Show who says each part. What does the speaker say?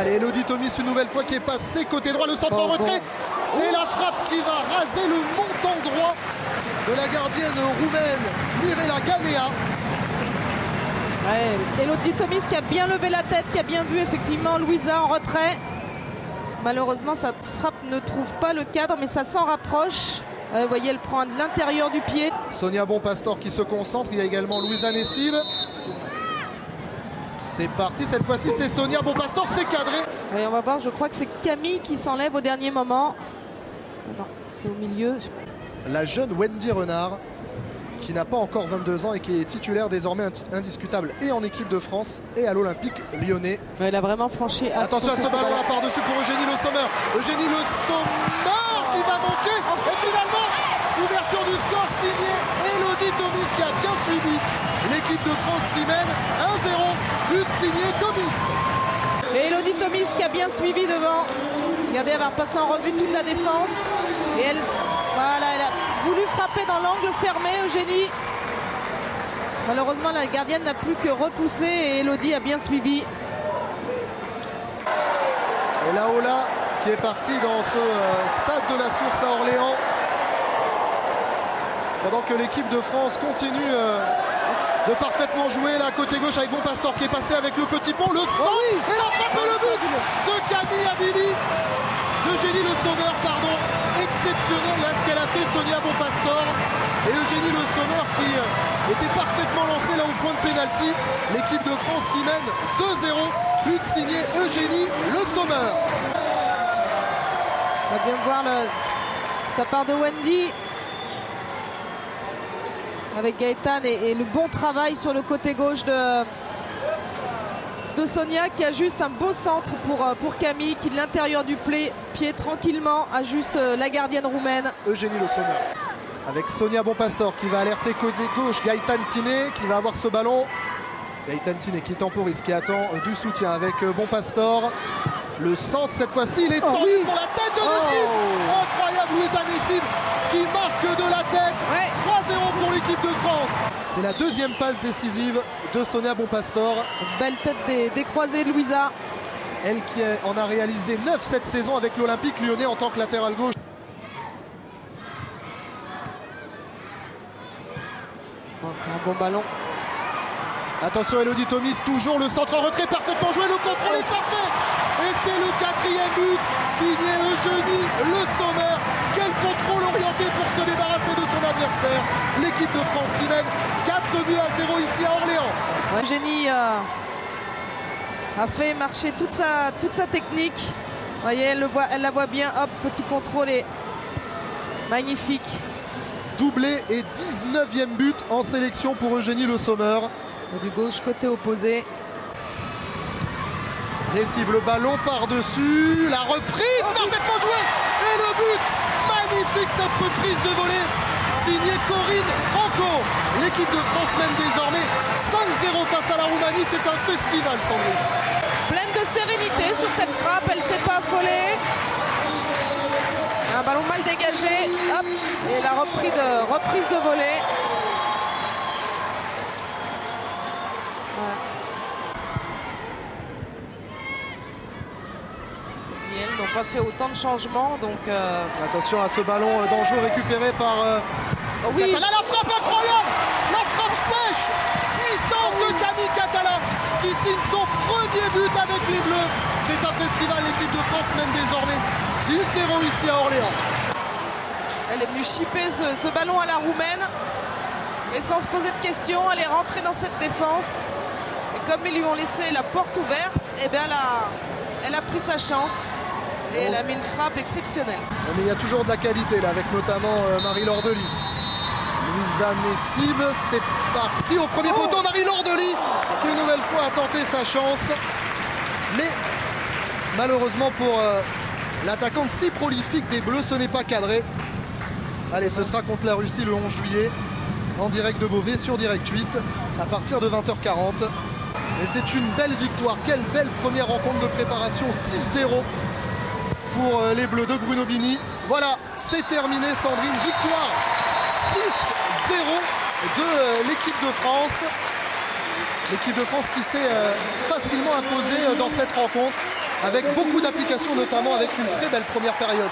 Speaker 1: Allez, Elodie Thomis une nouvelle fois qui est passée côté droit, le centre en retrait. Et la frappe qui va raser le montant droit de la gardienne roumaine, Mirela Ganea.
Speaker 2: Ouais, Elodie Thomis qui a bien levé la tête, qui a bien vu effectivement Louisa en retrait. Malheureusement, cette frappe ne trouve pas le cadre, mais ça s'en rapproche. Vous voyez, elle prend de l'intérieur du pied.
Speaker 1: Sonia Bonpastor qui se concentre. Il y a également Louisa Nessib. C'est parti, cette fois-ci c'est Sonia Bonpastor, c'est cadré.
Speaker 2: Et on va voir, je crois que c'est Camille qui s'enlève au dernier moment. Non, c'est au milieu.
Speaker 1: La jeune Wendy Renard, qui n'a pas encore 22 ans et qui est titulaire désormais indiscutable et en équipe de France et à l'Olympique lyonnais.
Speaker 2: Elle a vraiment franchi.
Speaker 1: Attention à ce ballon là par-dessus pour Eugénie Le Sommer. Eugénie Le Sommer qui va manquer. Et finalement, ouverture du score signée Elodie Thomis qui a bien suivi l'équipe de France qui mène 1-0. But signé Thomis.
Speaker 2: Et Elodie Thomis qui a bien suivi devant. Regardez, elle va passer en revue toute la défense. Et elle, voilà, elle a voulu frapper dans l'angle fermé, Eugénie. Malheureusement, la gardienne n'a plus que repoussé et Elodie a bien suivi.
Speaker 1: Et la Ola qui est partie dans ce stade de la Source à Orléans. Pendant que l'équipe de France continue de parfaitement jouer là côté gauche avec Bonpastor qui est passé avec le petit pont, le centre et la frappe et le but de Camille Abili, d'Eugénie Le Sommer, pardon. Exceptionnel là ce qu'elle a fait Sonia Bonpastor et Eugénie Le Sommer qui était parfaitement lancée là au point de pénalty. L'équipe de France qui mène 2-0, but signé Eugénie Le Sommer.
Speaker 2: On va bien voir sa part de Wendy avec Gaëtan et le bon travail sur le côté gauche de Sonia qui ajuste un beau centre pour Camille qui de l'intérieur du pied tranquillement ajuste la gardienne roumaine.
Speaker 1: Eugénie Le Sommer avec Sonia Bonpastor qui va alerter côté gauche Gaëtan Tiné qui va avoir ce ballon. Gaëtan Tiné qui temporise, qui attend du soutien avec Bonpastor. Le centre cette fois-ci, il est tendu pour la tête de Nessib. Incroyable Louisa Nessib qui marque de la tête. 3-0 pour l'équipe de France. C'est la deuxième passe décisive de Sonia Bonpastor.
Speaker 2: Belle tête décroisée de Louisa.
Speaker 1: Elle qui en a réalisé 9 cette saison avec l'Olympique lyonnais en tant que latéral gauche.
Speaker 2: Encore un bon ballon.
Speaker 1: Attention Elodie Thomis, toujours le centre en retrait, parfaitement joué, le contrôle est parfait. Et c'est le 4e but, signé Eugénie Le Sommer. Quel contrôle orienté pour se débarrasser de son adversaire. L'équipe de France qui mène 4 buts à 0 ici à Orléans.
Speaker 2: Eugénie a fait marcher toute sa technique. Vous voyez, elle la voit bien, hop, petit contrôle et magnifique.
Speaker 1: Doublé et 19e but en sélection pour Eugénie Le Sommer.
Speaker 2: Du gauche, côté opposé.
Speaker 1: Nessib, le ballon par-dessus, la reprise parfaitement jouée et le but, magnifique cette reprise de volée, signée Corinne Franco. L'équipe de France mène désormais 5-0 face à la Roumanie, c'est un festival Sandrine.
Speaker 2: Pleine de sérénité sur cette frappe, elle ne s'est pas affolée. Un ballon mal dégagé, hop, et la reprise de volée. Elles n'ont pas fait autant de changements, donc...
Speaker 1: Attention à ce ballon dangereux récupéré par Catala. La frappe incroyable, la frappe sèche, puissante de Camille Catala qui signe son premier but avec les Bleus. C'est un festival, l'équipe de France mène désormais 6-0 ici à Orléans.
Speaker 2: Elle est venue chipper ce ballon à la Roumaine et sans se poser de questions, elle est rentrée dans cette défense. Et comme ils lui ont laissé la porte ouverte, eh bien elle a pris sa chance. Et elle a mis une frappe exceptionnelle.
Speaker 1: Mais il y a toujours de la qualité là, avec notamment Marie-Laure Delis. Louisa Nessib, c'est parti au premier poteau. Marie-Laure Delis qui une nouvelle fois a tenté sa chance. Mais malheureusement pour l'attaquante si prolifique des Bleus, ce n'est pas cadré. Allez, ce sera contre la Russie le 11 juillet en direct de Beauvais sur Direct 8 à partir de 20h40. Et c'est une belle victoire. Quelle belle première rencontre de préparation, 6-0 pour les Bleus de Bruno Bini. Voilà, c'est terminé Sandrine, victoire 6-0 de l'équipe de France. L'équipe de France qui s'est facilement imposée dans cette rencontre. avec beaucoup d'applications, notamment avec une très belle première période.